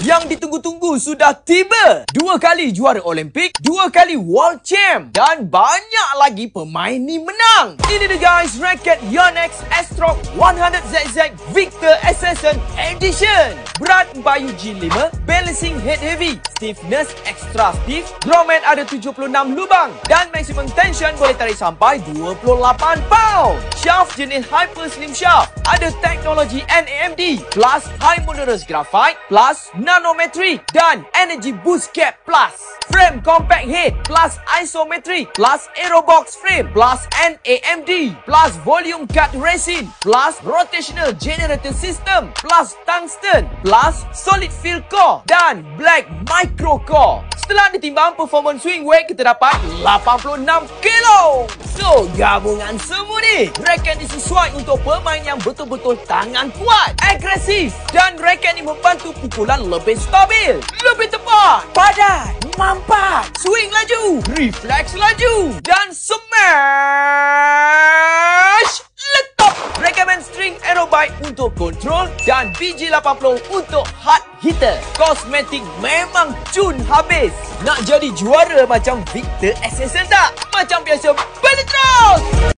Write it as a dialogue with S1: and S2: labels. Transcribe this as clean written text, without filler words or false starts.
S1: Yang ditunggu-tunggu sudah tiba. 2 kali juara Olimpik, 2 kali World Champ, dan banyak lagi pemain ni menang. Ini dia guys, raket Yonex Astrok 100ZZ Victor Assassin Edition. Berat 4UG5, balancing head heavy, stiffness extra stiff, grommet ada 76 lubang, dan maximum tension boleh tarik sampai 28 pound. Shaft jenis Hyper Slim Shaft, ada teknologi NAMD, plus High Modulus Graphite, plus Nanometric, dan Energy Boost Cap Plus. Frame Compact Head, plus Isometric, plus Aerobox Frame, plus NAMD, plus Volume Cut Resin, plus Rotational Generator System, plus Tungsten, plus Solid Field Core, dan Black Micro Core. Setelah ditimbang performance swing weight, kita dapat 86 kilo. So, gabungan semua ni, raket ni sesuai untuk pemain yang betul-betul tangan kuat, agresif, dan raket ni membantu pukulan lebih stabil, lebih tepat, padat, mampat, swing laju, refleks laju, dan smash letop. Recommend string Aerobite untuk kontrol dan BG80 untuk hard hitter. Kosmetik memang cun habis. Nak jadi juara macam Victor Assassin tak? Macam biasa, balik terus!